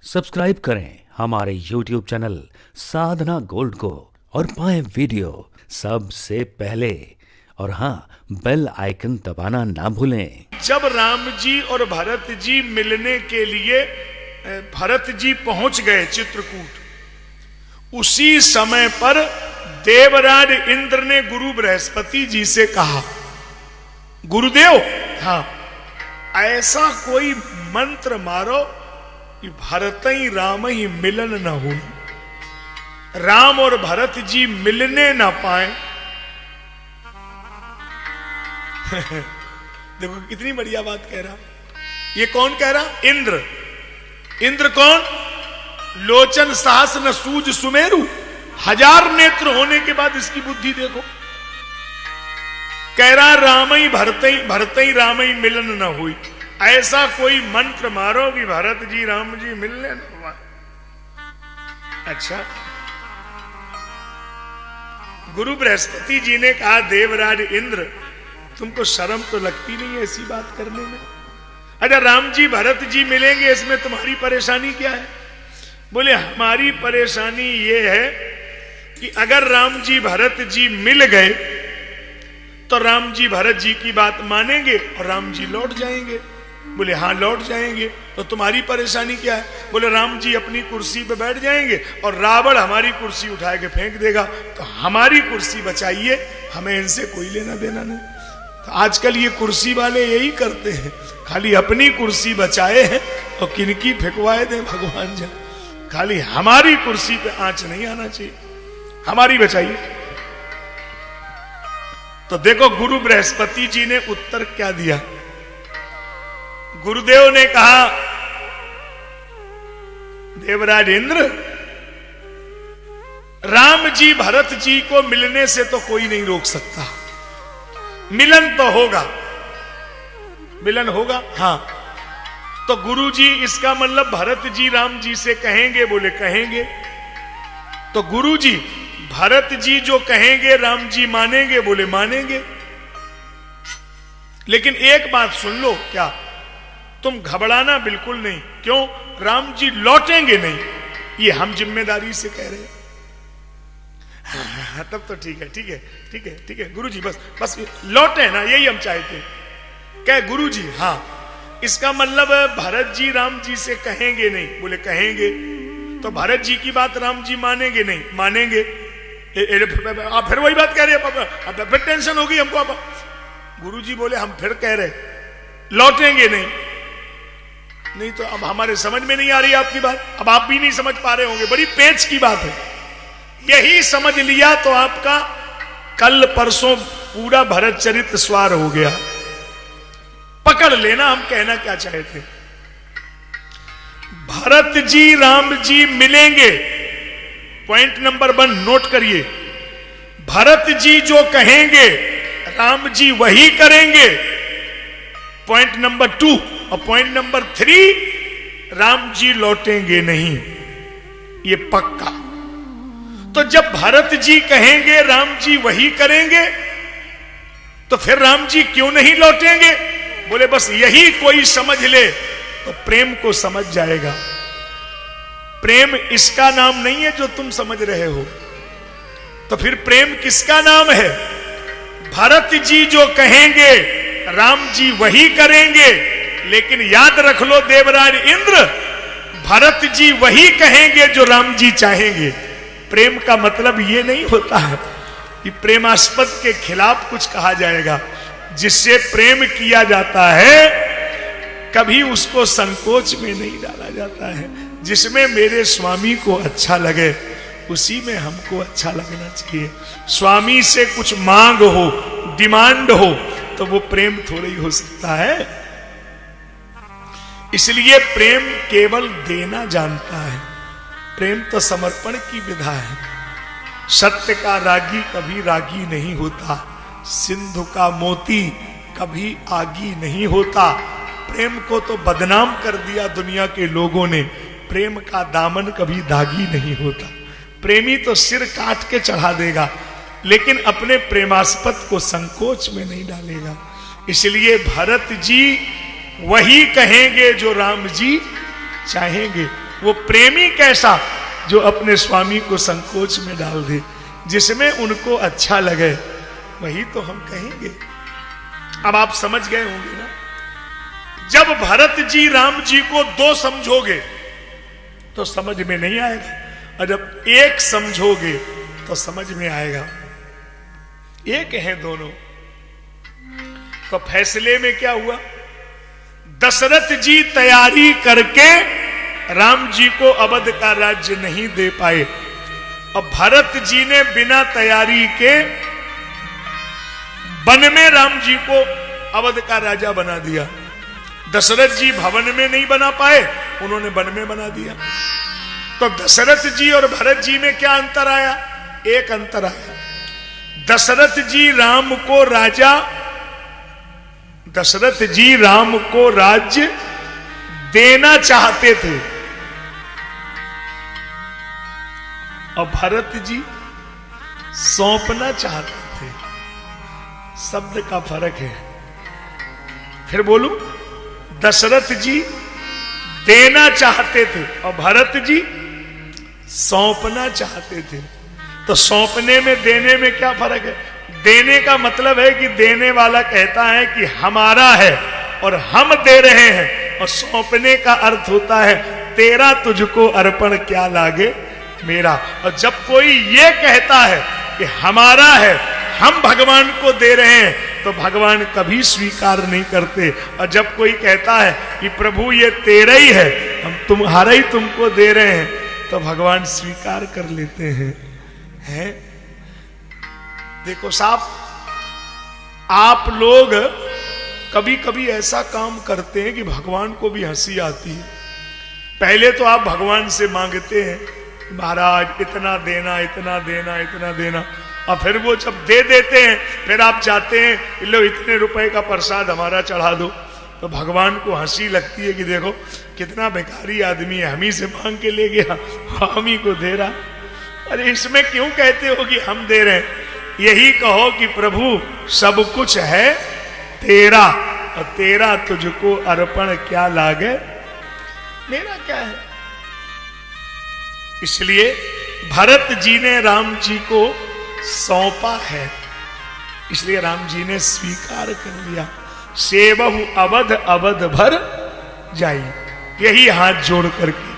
Subscribe करें हमारे YouTube channel साधना gold को और पाएं वीडियो सबसे पहले। और हाँ, बेल आइकन दबाना ना भूलें। जब राम जी और भरत जी मिलने के लिए भरत जी पहुंच गए चित्रकूट, उसी समय पर देवराज इंद्र ने गुरु बृहस्पति जी से कहा, गुरुदेव, हाँ, ऐसा कोई मंत्र मारो कि भरत ही राम ही मिलन न हो, राम और भरत जी मिलने ना पाए। देखो कितनी बढ़िया बात कह रहा। ये कौन कह रहा? इंद्र। इंद्र कौन? लोचन साहस न सूझ सुमेरु, 1000 नेत्र होने के बाद इसकी बुद्धि देखो। कह रहा राम ही भरत ही राम ही मिलन न हुई, ऐसा कोई मंत्र मारो कि भरत जी राम जी मिलने न हुआ। अच्छा, गुरु बृहस्पति जी ने कहा, देवराज इंद्र, तुमको शर्म तो लगती नहीं है ऐसी बात करने में? अच्छा, राम जी भरत जी मिलेंगे, इसमें तुम्हारी परेशानी क्या है? बोले, हमारी परेशानी ये है कि अगर राम जी भरत जी मिल गए तो राम जी भरत जी की बात मानेंगे और राम जी लौट जाएंगे। बोले, हाँ, लौट जाएंगे। तो तुम्हारी परेशानी क्या है? बोले, राम जी अपनी कुर्सी पे बैठ जाएंगे और रावण हमारी कुर्सी उठा के फेंक देगा, तो हमारी कुर्सी बचाइए, हमें इनसे कोई लेना देना नहीं। तो आजकल ये कुर्सी वाले यही करते हैं, खाली अपनी कुर्सी बचाए हैं और किनकी फेंकवाए दें भगवान जाने। खाली हमारी कुर्सी पे आंच नहीं आना चाहिए, हमारी बचाइए। तो देखो गुरु बृहस्पति जी ने उत्तर क्या दिया। गुरुदेव ने कहा, देवराज इंद्र, राम जी भरत जी को मिलने से तो कोई नहीं रोक सकता, मिलन तो होगा, मिलन होगा। हाँ, तो गुरु जी, इसका मतलब भरत जी राम जी से कहेंगे? बोले, कहेंगे। तो गुरु जी भरत जी जो कहेंगे राम जी मानेंगे? बोले, मानेंगे। लेकिन एक बात सुन लो, क्या? तुम घबराना बिल्कुल नहीं। क्यों? राम जी लौटेंगे नहीं, ये हम जिम्मेदारी से कह रहे हैं। हाँ, तब तो ठीक है, ठीक है, ठीक है, ठीक है गुरु जी, बस लौटे ना, यही हम चाहते हैं। कह गुरु जी, हाँ, इसका मतलब भरत जी राम जी से कहेंगे नहीं? बोले, कहेंगे। तो भरत जी की बात राम जी मानेंगे नहीं? मानेंगे। आप फिर वही बात कह रहे हैं, फिर टेंशन होगी हमको। गुरु जी बोले, हम फिर कह रहे लौटेंगे नहीं। नहीं तो अब हमारे समझ में नहीं आ रही आपकी बात, अब आप भी नहीं समझ पा रहे होंगे, बड़ी पेच की बात है। यही समझ लिया तो आपका कल परसों पूरा भरत चरित्र स्वार हो गया। पकड़ लेना हम कहना क्या चाहे थे। भरत जी राम जी मिलेंगे, पॉइंट नंबर 1 नोट करिए। भरत जी जो कहेंगे राम जी वही करेंगे, पॉइंट नंबर 2। और पॉइंट नंबर 3, राम जी लौटेंगे नहीं, ये पक्का। तो जब भरत जी कहेंगे राम जी वही करेंगे, तो फिर राम जी क्यों नहीं लौटेंगे? बोले, बस यही कोई समझ ले तो प्रेम को समझ जाएगा। प्रेम इसका नाम नहीं है जो तुम समझ रहे हो, तो फिर प्रेम किसका नाम है? भरत जी जो कहेंगे राम जी वही करेंगे। लेकिन याद रख लो देवराज इंद्र, भरत जी वही कहेंगे जो राम जी चाहेंगे। प्रेम का मतलब ये नहीं होता है कि प्रेमास्पद के खिलाफ कुछ कहा जाएगा। जिससे प्रेम किया जाता है कभी उसको संकोच में नहीं डाला जाता है। जिसमें मेरे स्वामी को अच्छा लगे उसी में हमको अच्छा लगना चाहिए। स्वामी से कुछ मांग हो, डिमांड हो, तो वो प्रेम थोड़ी हो सकता है। इसलिए प्रेम केवल देना जानता है। प्रेम तो समर्पण की विधा है। सत्य का रागी कभी रागी नहीं होता, सिंधु का मोती कभी आगी नहीं होता। प्रेम को तो बदनाम कर दिया दुनिया के लोगों ने। प्रेम का दामन कभी दागी नहीं होता। प्रेमी तो सिर काट के चढ़ा देगा, लेकिन अपने प्रेमास्पद को संकोच में नहीं डालेगा। इसलिए भरत जी वही कहेंगे जो राम जी चाहेंगे। वो प्रेमी कैसा, जो अपने स्वामी को संकोच में डाल दे, जिसमें उनको अच्छा लगे, वही तो हम कहेंगे। अब आप समझ गए होंगे ना, जब भरत जी राम जी को दो समझोगे तो समझ में नहीं आएगा, और जब एक समझोगे तो समझ में आएगा। एक हैं दोनों। तो फैसले में क्या हुआ, दशरथ जी तैयारी करके राम जी को अवध का राज्य नहीं दे पाए, और भरत जी ने बिना तैयारी के वन में राम जी को अवध का राजा बना दिया। दशरथ जी भवन में नहीं बना पाए, उन्होंने वन में बना दिया। तो दशरथ जी और भरत जी में क्या अंतर आया? एक अंतर आया, दशरथ जी राम को राजा, दशरथ जी राम को राज्य देना चाहते थे, और भरत जी सौंपना चाहते थे। शब्द का फर्क है। फिर बोलूं, दशरथ जी देना चाहते थे और भरत जी सौंपना चाहते थे। तो सौंपने में देने में क्या फर्क है? देने का मतलब है कि देने वाला कहता है कि हमारा है और हम दे रहे हैं, और सौंपने का अर्थ होता है तेरा तुझको अर्पण क्या लागे मेरा। और जब कोई ये कहता है कि हमारा है, हम भगवान को दे रहे हैं, तो भगवान कभी स्वीकार नहीं करते। और जब कोई कहता है कि प्रभु ये तेरा ही है, हम तुम्हारा ही तुमको दे रहे हैं, तो भगवान स्वीकार कर लेते हैं। देखो साहब, आप लोग कभी कभी ऐसा काम करते हैं कि भगवान को भी हंसी आती है। पहले तो आप भगवान से मांगते हैं, महाराज इतना देना, इतना देना, इतना देना, और फिर वो जब दे देते हैं, फिर आप चाहते हैं लो इतने रुपए का प्रसाद हमारा चढ़ा दो। तो भगवान को हंसी लगती है कि देखो कितना बेकारी आदमी है, हम ही से मांग के ले गया, हम ही को दे रहा। अरे इसमें क्यों कहते हो कि हम दे रहे हैं? यही कहो कि प्रभु सब कुछ है तेरा, और तेरा तुझको अर्पण क्या लागे मेरा क्या है। इसलिए भरत जी ने राम जी को सौंपा है, इसलिए राम जी ने स्वीकार कर लिया। सेवहु अवध अवध भर जाई, यही हाथ जोड़ करके